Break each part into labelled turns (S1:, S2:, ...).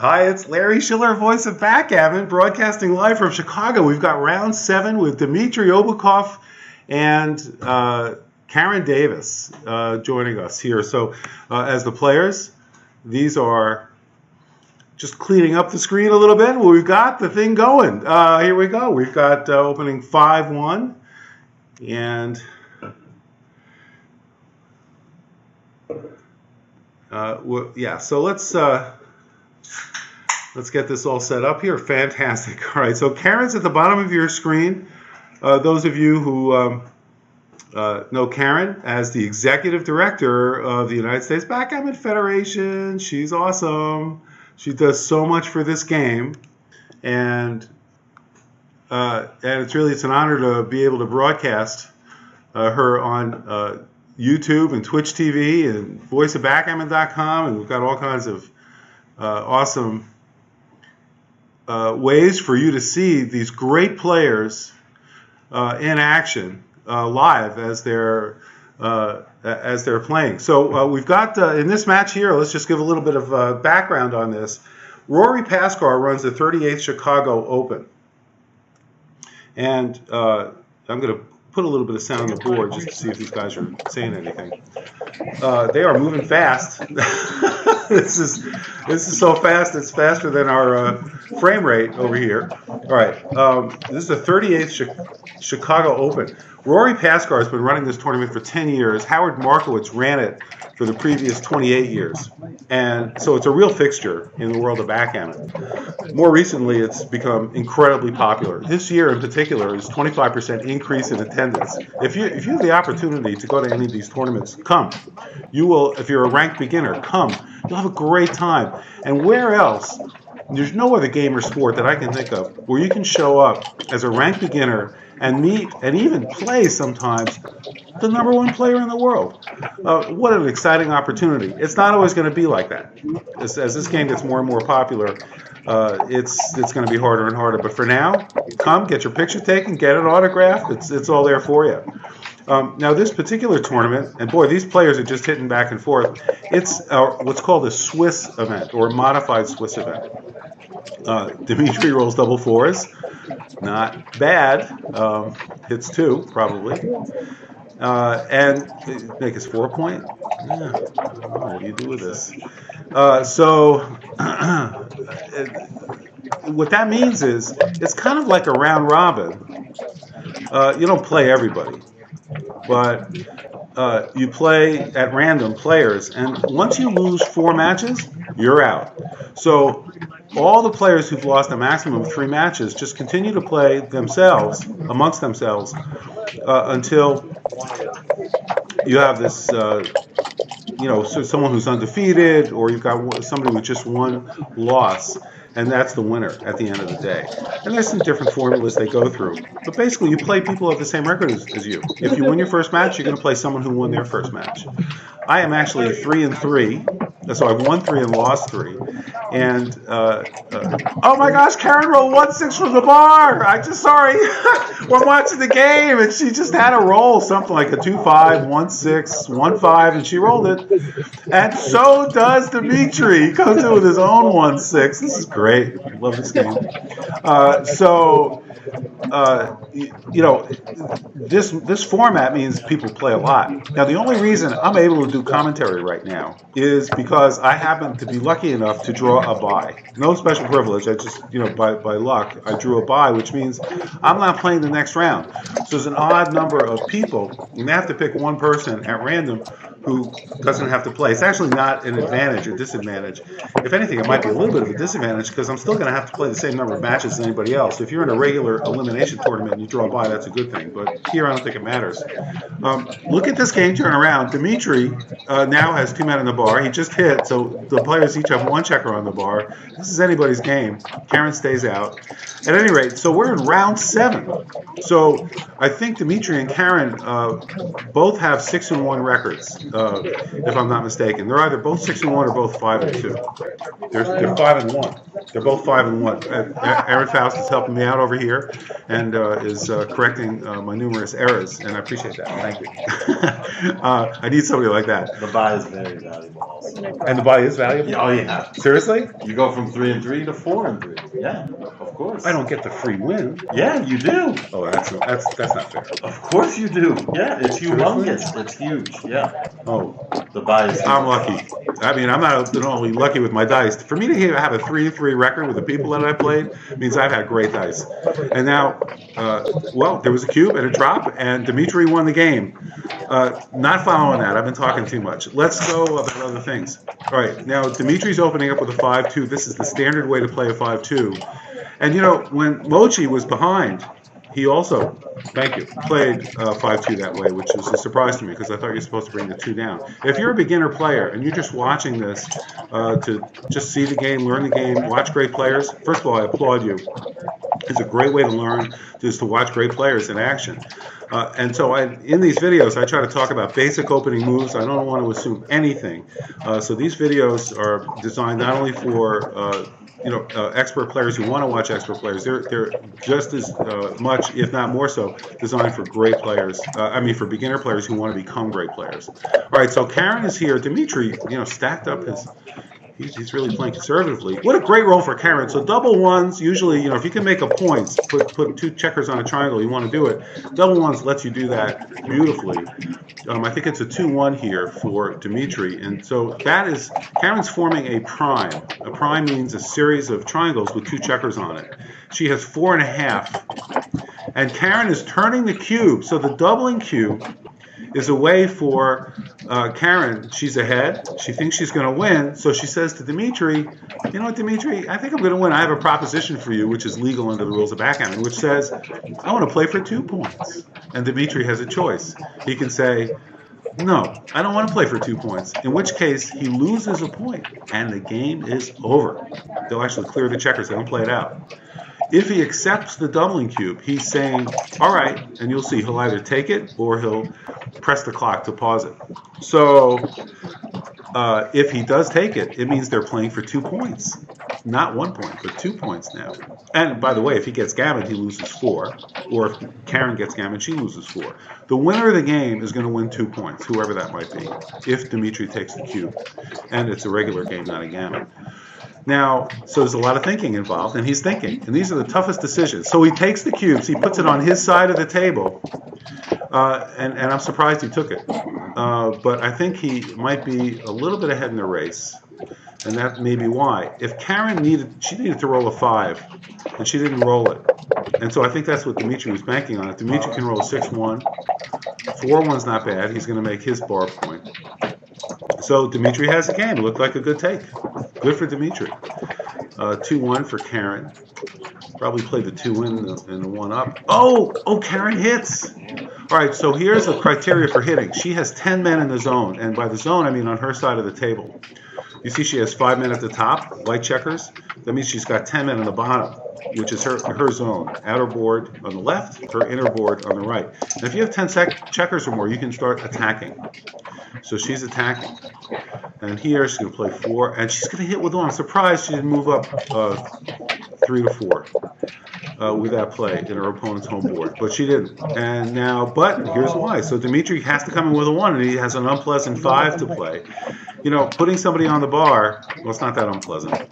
S1: Hi, it's Larry Schiller, voice of Backgammon, broadcasting live from Chicago. We've got round 7 with Dmitriy Obukhov and Karen Davis joining us here. So as the players, these are just cleaning up the screen a little bit. Well, we've got the thing going. Here we go. We've got opening 5-1. And yeah, so let's get this all set up here. Fantastic. All right, so Karen's at the bottom of your screen. Those of you who know Karen as the executive director of the United States Backgammon Federation. She's awesome. She does so much for this game, and it's an honor to be able to broadcast her on YouTube and Twitch TV and voiceofbackgammon.com, and we've got all kinds of awesome ways for you to see these great players in action live as they're playing. So we've got in this match here. Let's just give a little bit of background on this. Rory Pascar runs the 38th Chicago Open, and I'm going to put a little bit of sound on the board just to see if these guys are saying anything. They are moving fast. This is so fast. It's faster than our frame rate over here. All right. This is the 38th Chicago Open. Rory Pascar has been running this tournament for 10 years. Howard Markowitz ran it for the previous 28 years. And so it's a real fixture in the world of backgammon. More recently, it's become incredibly popular. This year in particular is 25% increase in attendance. If you have the opportunity to go to any of these tournaments, come. You will, if you're a ranked beginner, come. You'll have a great time. And where else? There's no other game or sport that I can think of where you can show up as a ranked beginner and meet and even play sometimes the #1 player in the world. What an exciting opportunity. It's not always going to be like that. As this game gets more and more popular, it's going to be harder and harder. But for now, come, get your picture taken, get it autographed. It's all there for you. Now, this particular tournament, and boy, these players are just hitting back and forth. It's what's called a Swiss event, or a modified Swiss event. Dmitry rolls double fours. Not bad. Hits 2, probably. And make his 4-point. Yeah. What do you do with this? So what that means is it's kind of like a round robin. You don't play everybody, but you play at random players, and once you lose 4 matches, you're out. So all the players who've lost a maximum of 3 matches just continue to play themselves, amongst themselves, until you have this, so someone who's undefeated, or you've got somebody with just 1 loss, and that's the winner at the end of the day. And there's some different formulas they go through. But basically, you play people who have the same record as you. If you win your first match, you're going to play someone who won their first match. I am actually 3-3. So I've won 3 and lost 3. And, oh my gosh, Karen rolled 1-6 from the bar. Sorry. We're watching the game, and she just had a roll, something like a 2-5, 1-6, 1-5, and she rolled it. And so does Dmitry. He comes in with his own 1-6. This is great. I love this game. This format means people play a lot. Now, the only reason I'm able to do commentary right now is because I happen to be lucky enough to draw a bye. No special privilege. I just, by luck, I drew a bye, which means I'm not playing the next round. So there's an odd number of people. You have to pick one person at random who doesn't have to play. It's actually not an advantage or disadvantage. If anything, it might be a little bit of a disadvantage because I'm still going to have to play the same number of matches as anybody else. If you're in a regular elimination tournament and you draw a bye, that's a good thing. But here, I don't think it matters. Look at this game turn around. Dmitry now has 2 men in the bar. He just hit, so the players each have 1 checker on the bar. This is anybody's game. Karen stays out. At any rate, so we're in round 7. So I think Dmitry and Karen both have 6-1 records. if I'm not mistaken. They're either both 6-1 or both 5-2. They're 5-1. They're both 5-1. Aaron Faust is helping me out over here and is correcting my numerous errors, and I appreciate that. Thank you. I need somebody like that.
S2: The buy is very valuable also.
S1: And the buy is valuable?
S2: Oh, yeah.
S1: Seriously?
S2: You go from 3-3 to 4-3. Yeah, of course.
S1: I don't get the free win.
S2: Yeah, you do.
S1: Oh, that's not fair.
S2: Of course you do. Yeah, it's humongous. It's huge. Yeah.
S1: Oh,
S2: the buy is huge.
S1: I'm lucky. I mean, I'm not only lucky with my dice. For me to have a 3-3 record with the people that I played means I've had great dice. And now, well, there was a cube and a drop, and Dmitry won the game. Not following that. I've been talking too much. Let's go about other things. All right, now Dmitry's opening up with a 5-2. This is the standard way to play a 5-2. And, you know, when Mochi was behind, he also, thank you, played 5-2 that way, which was a surprise to me because I thought you were supposed to bring the 2 down. If you're a beginner player and you're just watching this to just see the game, learn the game, watch great players, first of all, I applaud you. It's a great way to learn, just to watch great players in action. And so in these videos, I try to talk about basic opening moves. I don't want to assume anything. So these videos are designed not only for expert players who want to watch expert players. They're just as much, if not more so, designed for great players. For beginner players who want to become great players. All right, so Karen is here. Dmitry, stacked up his. He's really playing conservatively. What a great roll for Karen. So double ones, usually, if you can make a point, put 2 checkers on a triangle, you want to do it. Double ones lets you do that beautifully. I think it's a 2-1 here for Dmitry. And so that is, Karen's forming a prime. A prime means a series of triangles with 2 checkers on it. She has 4.5. And Karen is turning the cube. So the doubling cube is a way for Karen. She's ahead. She thinks she's going to win. So she says to Dmitry, you know what, Dmitry, I think I'm going to win. I have a proposition for you, which is legal under the rules of backgammon, which says, I want to play for 2 points. And Dmitry has a choice. He can say, no, I don't want to play for 2 points, in which case he loses a point and the game is over. They'll actually clear the checkers. They don't play it out. If he accepts the doubling cube, he's saying, all right, and you'll see he'll either take it or he'll press the clock to pause it. So if he does take it, it means they're playing for 2 points. Not 1 point, but 2 points now. And by the way, if he gets gammoned, he loses 4. Or if Karen gets gammoned, she loses 4. The winner of the game is going to win 2 points, whoever that might be, if Dmitry takes the cube. And it's a regular game, not a gammon. Now, so there's a lot of thinking involved, and he's thinking. And these are the toughest decisions. So he takes the cubes, he puts it on his side of the table, and I'm surprised he took it. But I think he might be a little bit ahead in the race, and that may be why. If Karen needed to roll a 5, and she didn't roll it. And so I think that's what Dmitry was banking on. If Dmitry can roll a 6-1, 4-1's not bad. He's going to make his bar point. So Dmitry has a game. It looked like a good take. Good for Dmitry. 2-1 for Karen. Probably played the 2 in and the 1 up. Oh, Karen hits. All right, so here's the criteria for hitting. She has 10 men in the zone. And by the zone, I mean on her side of the table. You see she has 5 men at the top, white checkers. That means she's got 10 men on the bottom, which is her zone. Outer board on the left, her inner board on the right. And if you have 10 checkers or more, you can start attacking. So she's attacking. And here she's going to play 4, and she's going to hit with 1. I'm surprised she didn't move up 3 to 4 with that play in her opponent's home board. But she didn't. And now, but here's why. So Dmitry has to come in with a 1, and he has an unpleasant 5 to play. Putting somebody on the bar, well, it's not that unpleasant.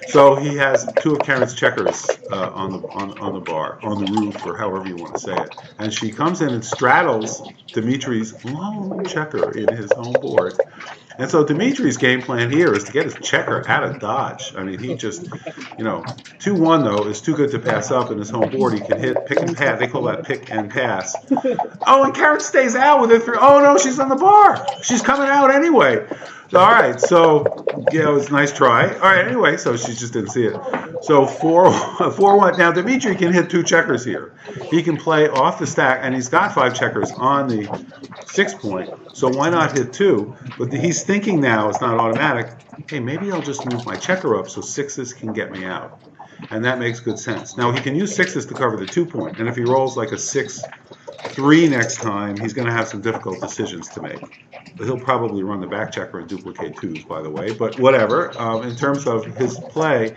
S1: So he has 2 of Karen's checkers on the bar, on the roof, or however you want to say it. And she comes in and straddles Dmitry's lone checker in his home board. And so Dmitry's game plan here is to get his checker out of dodge. I mean, he just, 2-1, though, is too good to pass up in his home board. He can hit, pick and pass. They call that pick and pass. Oh, and Karen stays out with her 3. Oh, no, she's on the bar. She's coming out anyway. All right, so, it was a nice try. All right, anyway, so she just didn't see it. So 4-1. Now, Dmitry can hit 2 checkers here. He can play off the stack, and he's got 5 checkers on the 6 point. So why not hit 2? But he's thinking now, it's not automatic, hey, maybe I'll just move my checker up so 6s can get me out. And that makes good sense. Now, he can use 6s to cover the 2 point. And if he rolls like a 6 3 next time, he's going to have some difficult decisions to make. But he'll probably run the back checker and duplicate 2s, by the way. But whatever. In terms of his play,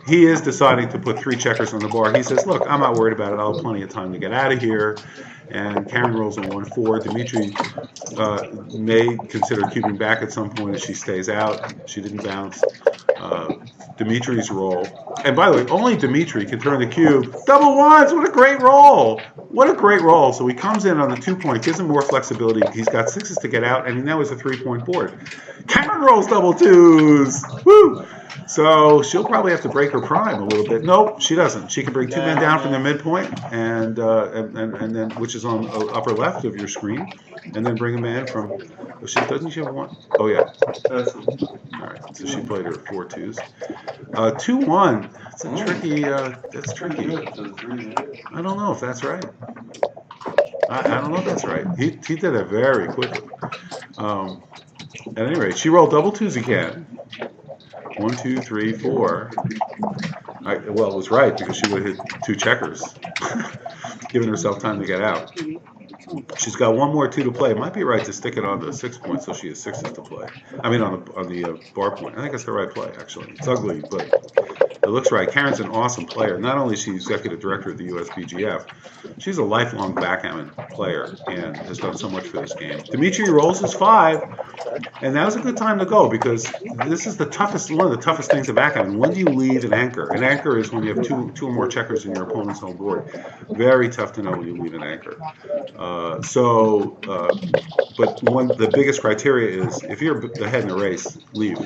S1: he is deciding to put 3 checkers on the bar. He says, look, I'm not worried about it. I'll have plenty of time to get out of here. And Karen rolls a 1-4. Dmitry may consider cubing back at some point if she stays out. She didn't bounce. Dmitry's roll. And by the way, only Dmitry can turn the cube. Double ones! What a great roll! What a great roll. So he comes in on the 2-point, gives him more flexibility. He's got 6s to get out, and he now has a 3-point board. Karen rolls double 2s! Woo! So she'll probably have to break her prime a little bit. Nope, she doesn't. She can bring 2 men down from the midpoint, and then which is on the upper left of your screen, and then bring a man from. Doesn't she have 1? Oh yeah. All right. So she played her 4 2s. 2-1. That's a tricky. That's tricky. I don't know if that's right. I don't know if that's right. He did it very quickly. At any rate, she rolled double 2s again. 1, 2, 3, 4. Well, it was right because she would have hit 2 checkers, giving herself time to get out. She's got 1 more 2 to play. It might be right to stick it on the 6 point so she has 6s to play. I mean, on the bar point. I think it's the right play, actually. It's ugly, but it looks right. Karen's an awesome player. Not only is she executive director of the USBGF, she's a lifelong backgammon player and has done so much for this game. Dmitry rolls his 5, and now's a good time to go because this is one of the toughest things to backgammon. When do you leave an anchor? An anchor is when you have 2 or more checkers in your opponent's home board. Very tough to know when you leave an anchor. But the biggest criteria is if you're the head in the race, leave.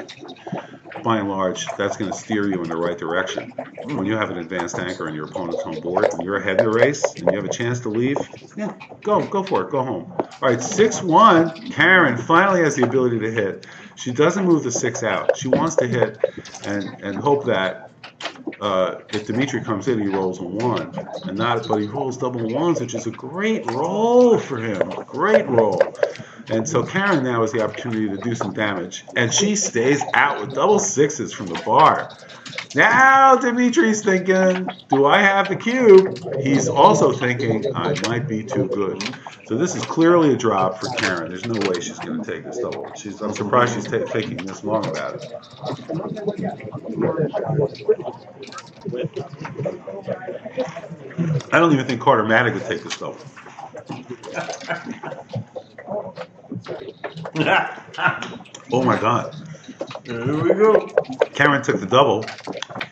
S1: By and large, that's going to steer you in the right direction. When you have an advanced anchor in your opponent's home board, and you're ahead in the race, and you have a chance to leave, yeah, go for it, go home. All right, 6-1. Karen finally has the ability to hit. She doesn't move the 6 out. She wants to hit and hope that if Dmitry comes in, he rolls a 1, but he rolls double 1s, which is a great roll for him. Great roll. And so Karen now has the opportunity to do some damage, and she stays out with double 6s from the bar. Now Dmitry's thinking, do I have the cube? He's also thinking, I might be too good. So this is clearly a drop for Karen. There's no way she's going to take this double. I'm surprised she's taking this long about it. I don't even think Carter Maddox would take this double. Oh my God.
S2: Here we go.
S1: Karen took the double.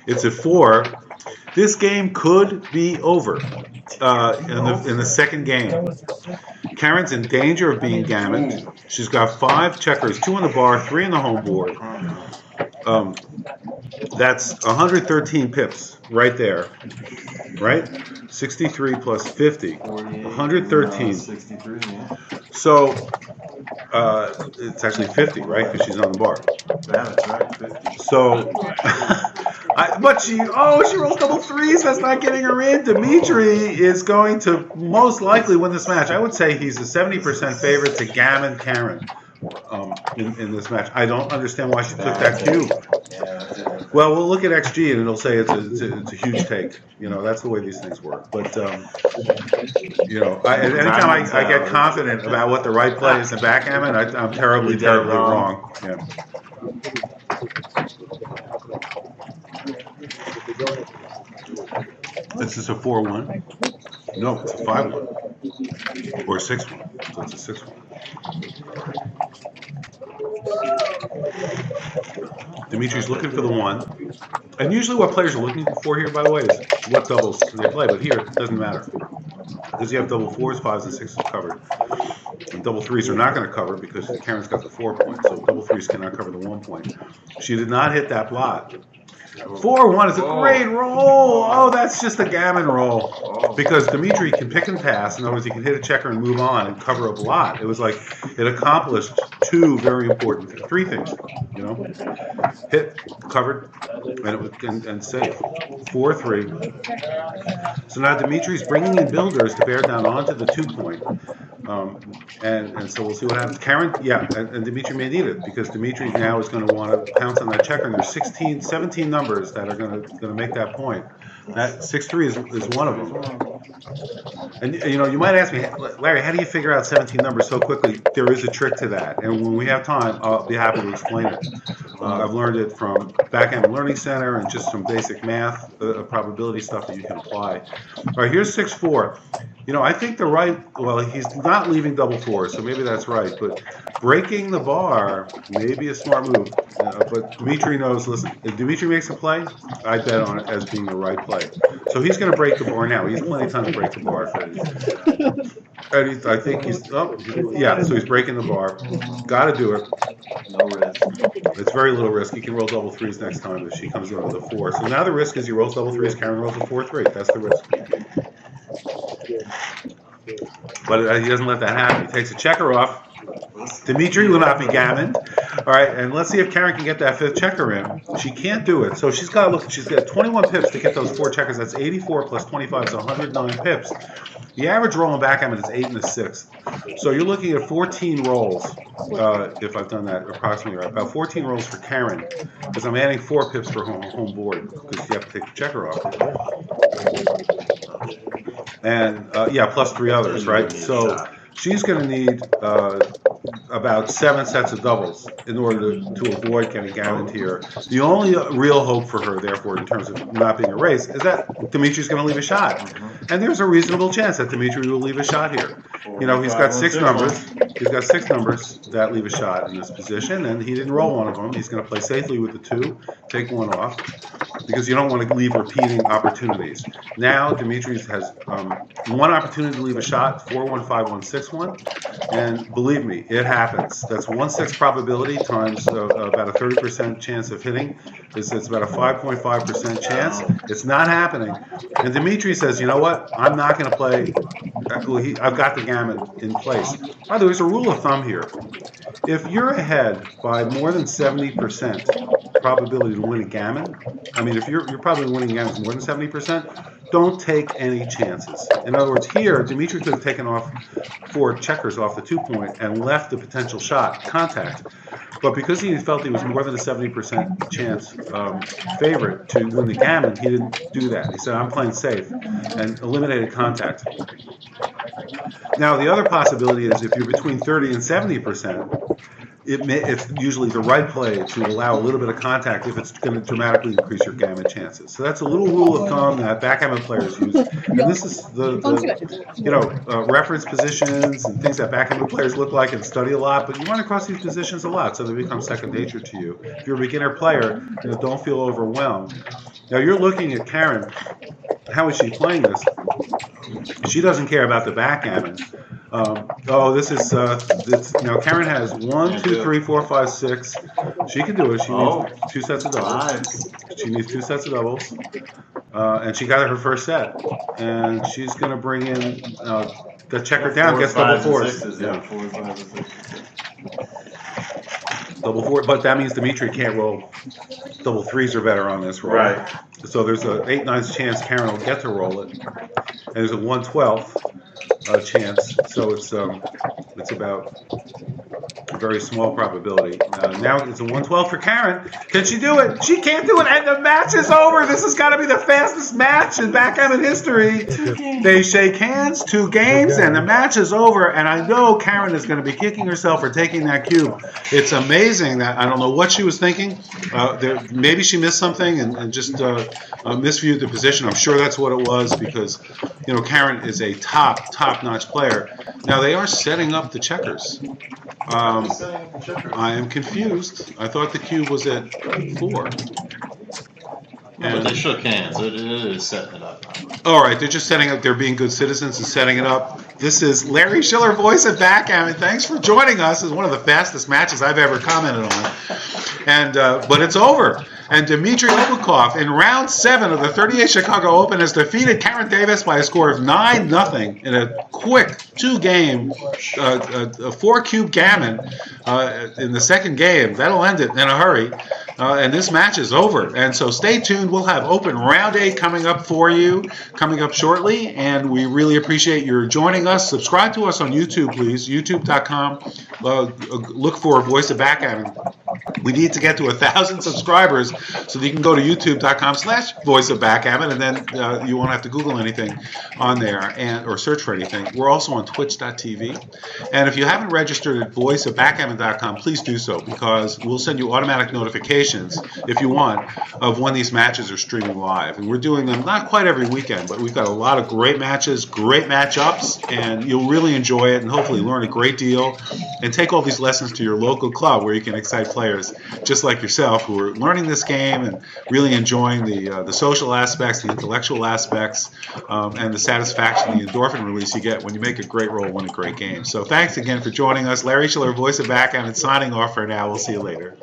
S1: It's at 4. This game could be over in the second game. Karen's in danger of being gammoned. She's got 5 checkers, 2 on the bar, 3 on the home board. That's 113 pips right there, right? 63 plus 50, 113. 63, yeah. So it's actually 50, right? Because she's on the bar.
S2: Yeah, that's right, 50.
S1: So, but she rolls double 3s. That's not getting her in. Dmitry is going to most likely win this match. I would say he's a 70% favorite to gammon Karen in this match. I don't understand why she took that cube. Well, we'll look at XG and it'll say it's a huge take. You know, that's the way these things work. But anytime I get confident about what the right play is in backgammon, I'm terribly wrong. Yeah. This is a 4-1. No, it's a 5-1 or a 6-1. So it's a 6-1. Dmitry's looking for the 1. And usually what players are looking for here, by the way, is what doubles they play. But here, it doesn't matter. Because you have double 4s, 5s, and 6s covered. And double 3s are not going to cover because Karen's got the 4 point. So double 3s cannot cover the 1 point. She did not hit that blot. 4-1 is a great roll. Oh, that's just a gammon roll. Because Dmitry can pick and pass. In other words, he can hit a checker and move on and cover a blot. It was like it accomplished 2 very important things. 3 things, you know. Hit, covered, and safe. 4-3. So now Dmitry's bringing in builders to bear down onto the 2 point. And so we'll see what happens. Karen, yeah, and Dmitry may need it because Dmitry now is going to want to pounce on that checker. And there's 17 numbers that are going to make that point. That 6-3 is one of them. And you might ask me, Larry, how do you figure out 17 numbers so quickly? There is a trick to that, and when we have time, I'll be happy to explain it. I've learned it from Backgammon Learning Center and just some basic math, probability stuff that you can apply. All right, here's 6-4. I think he's not leaving double fours, so maybe that's right, but breaking the bar may be a smart move. But Dmitry knows, listen, if Dmitry makes a play, I bet on it as being the right play. So he's going to break the bar now. He has plenty of time to break the bar. And I think so he's breaking the bar. Got to do it.
S2: No risk.
S1: It's very little risk. He can roll double threes next time if she comes in with a 4. So now the risk is he rolls double threes, Karen rolls a 4-3. That's the risk. But he doesn't let that happen. He takes a checker off. Dmitry will not be gammoned. All right, and let's see if Karen can get that 5th checker in. She can't do it, so she's got 21 pips to get those 4 checkers. That's 84 plus 25, so 109 pips. The average roll in backgammon is 8 1/6. So you're looking at 14 rolls, if I've done that approximately right. About 14 rolls for Karen, because I'm adding 4 pips for home board, because you have to take the checker off. And, plus 3 others, right? So she's going to need about 7 sets of doubles in order to avoid getting gammoned here. The only real hope for her, therefore, in terms of not being erased, is that Dmitri's going to leave a shot. And there's a reasonable chance that Dmitry will leave a shot here. He's got 6 numbers. He's got 6 numbers that leave a shot in this position, and he didn't roll one of them. He's going to play safely with the 2, take one off, because you don't want to leave repeating opportunities. Now, Dmitry has one opportunity to leave a shot, 4-1, 5-1, 6-1, and believe me, it happens. That's 1/6 probability times about a 30% chance of hitting. It's about a 5.5% chance. It's not happening. And Dmitry says, you know what? I'm not going to play. I've got the gammon in place. By the way, there's a rule of thumb here. If you're ahead by more than 70% probability to win a gammon, if you're probably winning gammons more than 70%, don't take any chances. In other words, here, Dmitry could have taken off 4 checkers off the 2-point and left the potential shot contact. But because he felt he was more than a 70% chance favorite to win the gammon, he didn't do that. He said, I'm playing safe, and eliminated contact. Now, the other possibility is if you're between 30 and 70%, it's usually the right play to allow a little bit of contact if it's going to dramatically increase your gammon chances. So that's a little rule of thumb that backgammon players use. And this is the reference positions and things that backgammon players look like and study a lot, but you run across these positions a lot, so they become second nature to you. If you're a beginner player, don't feel overwhelmed. Now you're looking at Karen. How is she playing this? She doesn't care about the backgammon. Karen has 1, 2, 3, 4, 5, 6. She can do it. She needs 2 sets of doubles. She needs 2 sets of doubles. And she got her first set. And she's going to bring in the checker down, gets double 4s. Double 4, but that means Dmitry can't roll. Double 3s are better on this roll.
S2: Right.
S1: So there's a 8/9 chance Karen will get to roll it. And there's a 1/12 chance. So it's about a very small probability. Now it's a 1/12 for Karen. Can she do it? She can't do it, and the match is over. This has got to be the fastest match in backgammon history. They shake hands, 2 games, and the match is over. And I know Karen is going to be kicking herself for taking that cube. It's amazing that I don't know what she was thinking. Maybe she missed something and just misviewed the position. I'm sure that's what it was because Karen is a top-notch player. Now they are setting up the checkers. I am confused. I thought the cube was at 4.
S2: But they shook hands. It is setting it up.
S1: All right, they're just setting up. They're being good citizens and setting it up. This is Larry Schiller, voice of backgammon. Thanks for joining us. It's one of the fastest matches I've ever commented on. And but it's over. And Dmitriy Obukhov in round 7 of the 38 Chicago Open has defeated Karen Davis by a score of 9-0 in a quick 2-game, 4-cube gammon in the second game. That'll end it in a hurry. And this match is over. And so stay tuned. We'll have Open Round 8 coming up for you, coming up shortly. And we really appreciate your joining us. Subscribe to us on YouTube, please. YouTube.com. Look for Voice of Backgammon. We need to get to 1,000 subscribers so that you can go to youtube.com/voiceofbackgammon, and then you won't have to Google anything on there or search for anything. We're also on twitch.tv. And if you haven't registered at voiceofbackgammon.com, please do so, because we'll send you automatic notifications, if you want, of when these matches are streaming live. And we're doing them not quite every weekend, but we've got a lot of great matches, great matchups, and you'll really enjoy it and hopefully learn a great deal and take all these lessons to your local club where you can excite players just like yourself who are learning this game and really enjoying the social aspects, the intellectual aspects, and the satisfaction, the endorphin release you get when you make a great roll, win a great game. So thanks again for joining us. Larry Schiller, Voice of Backgammon, signing off for now. We'll see you later.